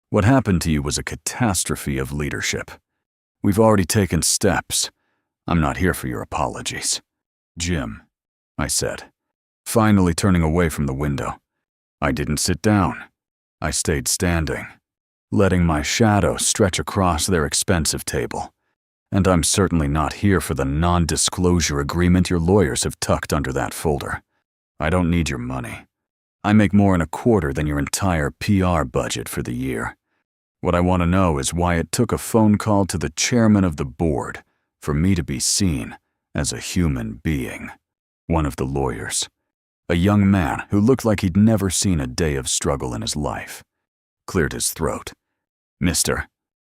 What happened to you was a catastrophe of leadership. We've already taken steps. I'm not here for your apologies." "Jim," I said, finally turning away from the window. I didn't sit down. I stayed standing, letting my shadow stretch across their expensive table. And I'm certainly not here for the non-disclosure agreement your lawyers have tucked under that folder. I don't need your money. I make more in a quarter than your entire PR budget for the year. What I want to know is why it took a phone call to the chairman of the board for me to be seen as a human being. One of the lawyers, a young man who looked like he'd never seen a day of struggle in his life, cleared his throat. Mr.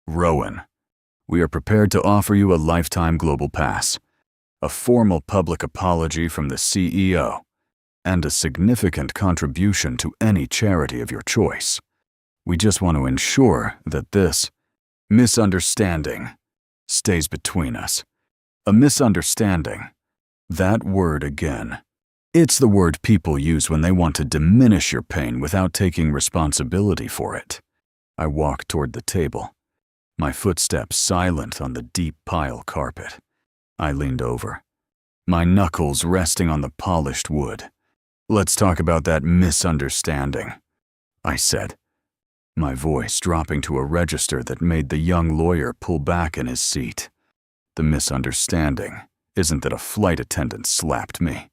Rowan, we are prepared to offer you a lifetime global pass, a formal public apology from the CEO, and a significant contribution to any charity of your choice. We just want to ensure that this misunderstanding stays between us. A misunderstanding. That word again. It's the word people use when they want to diminish your pain without taking responsibility for it. I walked toward the table, my footsteps silent on the deep pile carpet. I leaned over, my knuckles resting on the polished wood. Let's talk about that misunderstanding, I said, my voice dropping to a register that made the young lawyer pull back in his seat. The misunderstanding isn't that a flight attendant slapped me.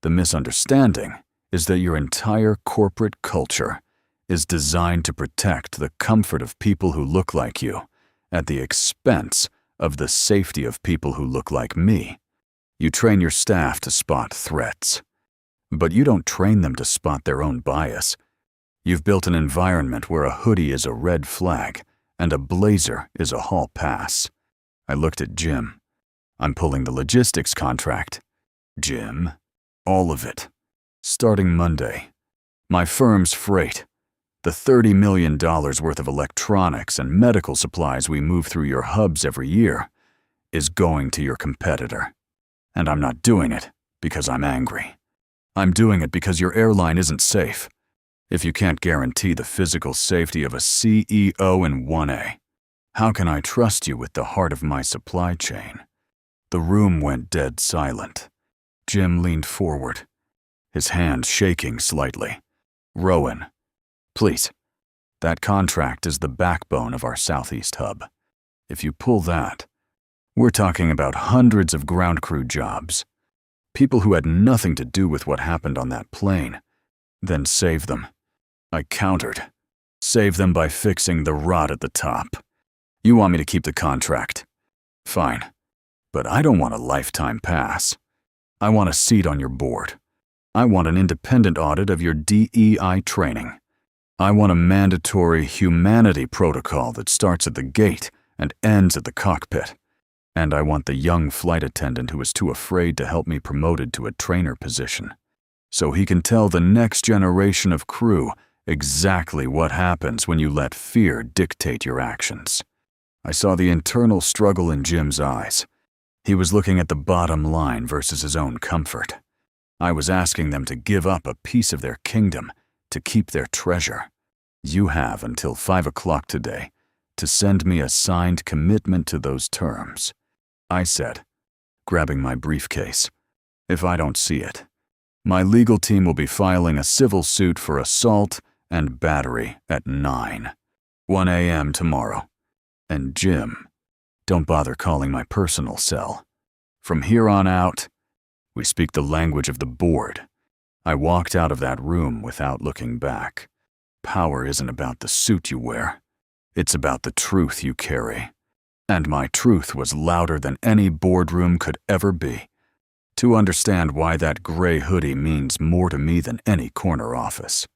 The misunderstanding is that your entire corporate culture is designed to protect the comfort of people who look like you at the expense of the safety of people who look like me. You train your staff to spot threats, but you don't train them to spot their own bias. You've built an environment where a hoodie is a red flag and a blazer is a hall pass. I looked at Jim. I'm pulling the logistics contract. Jim, all of it. Starting Monday. My firm's freight, the $30 million worth of electronics and medical supplies we move through your hubs every year, is going to your competitor. And I'm not doing it because I'm angry. I'm doing it because your airline isn't safe. If you can't guarantee the physical safety of a CEO in 1A, how can I trust you with the heart of my supply chain? The room went dead silent. Jim leaned forward, his hand shaking slightly. Rowan, please. That contract is the backbone of our Southeast hub. If you pull that, we're talking about hundreds of ground crew jobs. People who had nothing to do with what happened on that plane. Then save them. I countered. Save them by fixing the rot at the top. You want me to keep the contract? Fine. But I don't want a lifetime pass. I want a seat on your board. I want an independent audit of your DEI training. I want a mandatory humanity protocol that starts at the gate and ends at the cockpit. And I want the young flight attendant who is too afraid to help me promoted to a trainer position, so he can tell the next generation of crew exactly what happens when you let fear dictate your actions. I saw the internal struggle in Jim's eyes. He was looking at the bottom line versus his own comfort. I was asking them to give up a piece of their kingdom to keep their treasure. You have until 5 o'clock today to send me a signed commitment to those terms, I said, grabbing my briefcase. If I don't see it, my legal team will be filing a civil suit for assault and battery at 9 a.m. tomorrow. And Jim, don't bother calling my personal cell. From here on out, we speak the language of the board. I walked out of that room without looking back. Power isn't about the suit you wear. It's about the truth you carry. And my truth was louder than any boardroom could ever be. To understand why that gray hoodie means more to me than any corner office,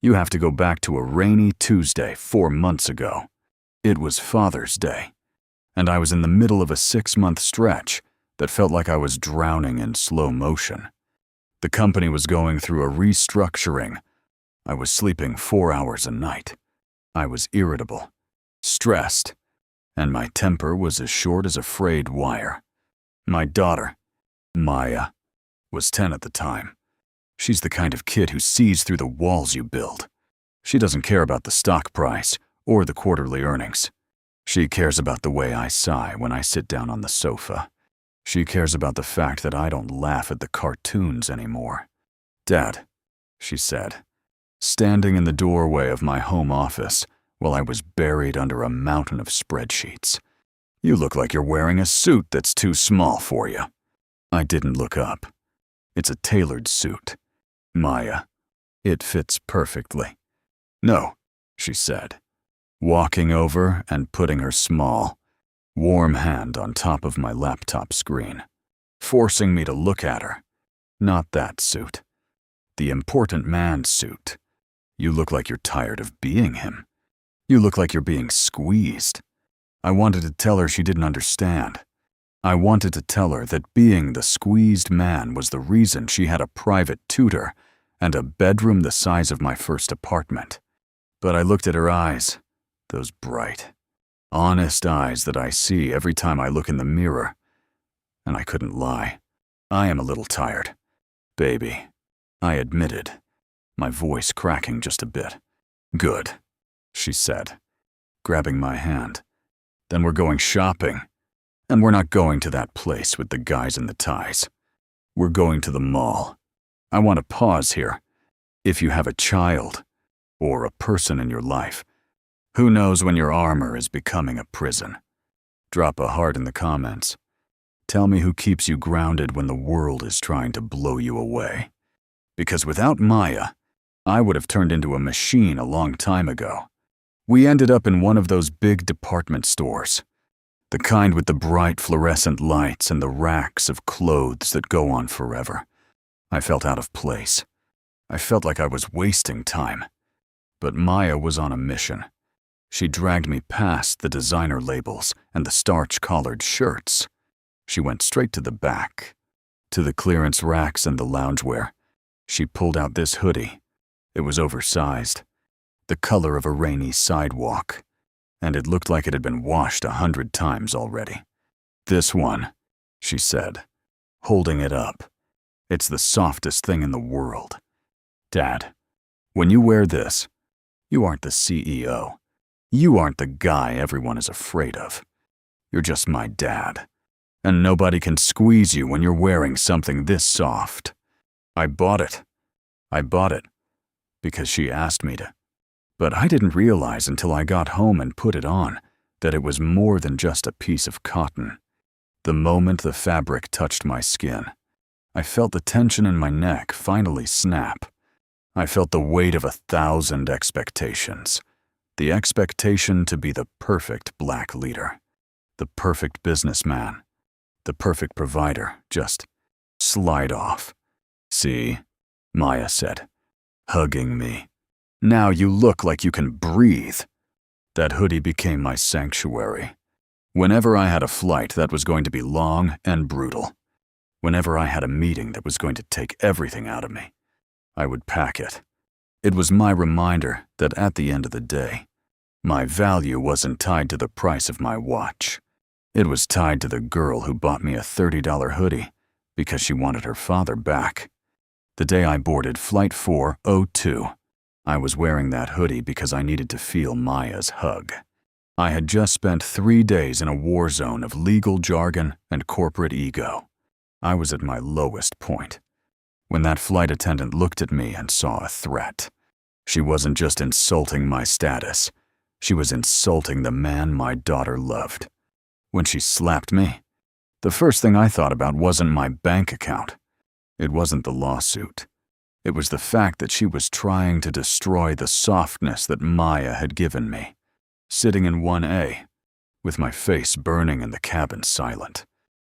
you have to go back to a rainy Tuesday 4 months ago. It was Father's Day, and I was in the middle of a 6-month stretch that felt like I was drowning in slow motion. The company was going through a restructuring. I was sleeping 4 hours a night. I was irritable, stressed, and my temper was as short as a frayed wire. My daughter, Maya, was 10 at the time. She's the kind of kid who sees through the walls you build. She doesn't care about the stock price or the quarterly earnings. She cares about the way I sigh when I sit down on the sofa. She cares about the fact that I don't laugh at the cartoons anymore. Dad, she said, standing in the doorway of my home office while I was buried under a mountain of spreadsheets. You look like you're wearing a suit that's too small for you. I didn't look up. It's a tailored suit. Maya. It fits perfectly. No, she said, walking over and putting her small, warm hand on top of my laptop screen, forcing me to look at her. Not that suit. The important man suit. You look like you're tired of being him. You look like you're being squeezed. I wanted to tell her she didn't understand. I wanted to tell her that being the squeezed man was the reason she had a private tutor and a bedroom the size of my first apartment. But I looked at her eyes, those bright, honest eyes that I see every time I look in the mirror, and I couldn't lie. I am a little tired, baby, I admitted, my voice cracking just a bit. Good, she said, grabbing my hand. Then we're going shopping. And we're not going to that place with the guys in the ties. We're going to the mall. I want to pause here. If you have a child, or a person in your life, who knows when your armor is becoming a prison? Drop a heart in the comments. Tell me who keeps you grounded when the world is trying to blow you away. Because without Maya, I would have turned into a machine a long time ago. We ended up in one of those big department stores. The kind with the bright fluorescent lights and the racks of clothes that go on forever. I felt out of place. I felt like I was wasting time. But Maya was on a mission. She dragged me past the designer labels and the starch-collared shirts. She went straight to the back, to the clearance racks and the loungewear. She pulled out this hoodie. It was oversized, the color of a rainy sidewalk, and it looked like it had been washed 100 times already. This one, she said, holding it up. It's the softest thing in the world. Dad, when you wear this, you aren't the CEO. You aren't the guy everyone is afraid of. You're just my dad. And nobody can squeeze you when you're wearing something this soft. I bought it. Because she asked me to. But I didn't realize until I got home and put it on that it was more than just a piece of cotton. The moment the fabric touched my skin, I felt the tension in my neck finally snap. I felt the weight of 1,000 expectations. The expectation to be the perfect black leader, the perfect businessman, the perfect provider, just slide off. See, Maya said, hugging me. Now you look like you can breathe. That hoodie became my sanctuary. Whenever I had a flight that was going to be long and brutal, whenever I had a meeting that was going to take everything out of me, I would pack it. It was my reminder that at the end of the day, my value wasn't tied to the price of my watch. It was tied to the girl who bought me a $30 hoodie because she wanted her father back. The day I boarded Flight 402, I was wearing that hoodie because I needed to feel Maya's hug. I had just spent 3 days in a war zone of legal jargon and corporate ego. I was at my lowest point. When that flight attendant looked at me and saw a threat, she wasn't just insulting my status. She was insulting the man my daughter loved. When she slapped me, the first thing I thought about wasn't my bank account. It wasn't the lawsuit. It was the fact that she was trying to destroy the softness that Maya had given me. Sitting in 1A, with my face burning and the cabin silent,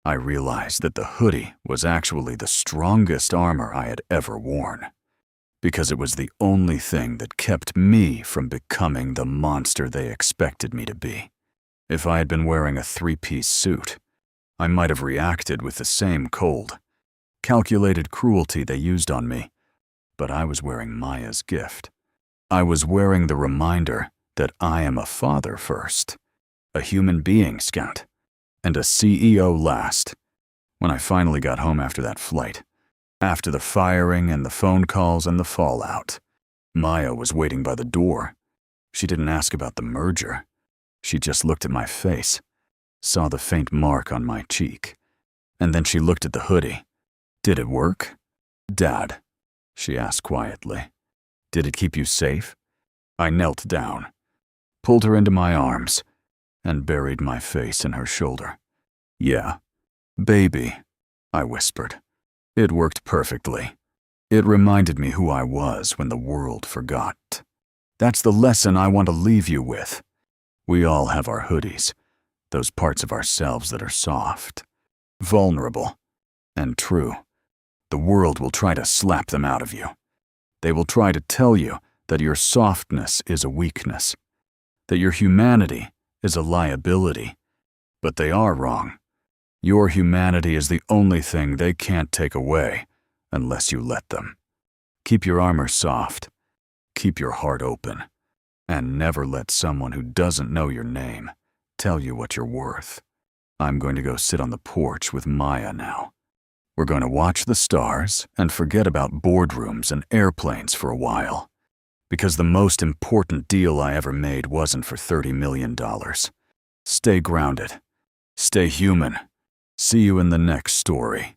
I realized that the hoodie was actually the strongest armor I had ever worn, because it was the only thing that kept me from becoming the monster they expected me to be. If I had been wearing a 3-piece suit, I might have reacted with the same cold, calculated cruelty they used on me. But I was wearing Maya's gift. I was wearing the reminder that I am a father first, a human being second, and a CEO last. When I finally got home after that flight, after the firing and the phone calls and the fallout, Maya was waiting by the door. She didn't ask about the merger. She just looked at my face, saw the faint mark on my cheek, and then she looked at the hoodie. Did it work? Dad, she asked quietly. Did it keep you safe? I knelt down, pulled her into my arms, and buried my face in her shoulder. Yeah, baby, I whispered. It worked perfectly. It reminded me who I was when the world forgot. That's the lesson I want to leave you with. We all have our hoodies, those parts of ourselves that are soft, vulnerable, and true. The world will try to slap them out of you. They will try to tell you that your softness is a weakness, that your humanity is a liability. But they are wrong. Your humanity is the only thing they can't take away unless you let them. Keep your armor soft, keep your heart open, and never let someone who doesn't know your name tell you what you're worth. I'm going to go sit on the porch with Maya now. We're going to watch the stars and forget about boardrooms and airplanes for a while. Because the most important deal I ever made wasn't for $30 million. Stay grounded. Stay human. See you in the next story.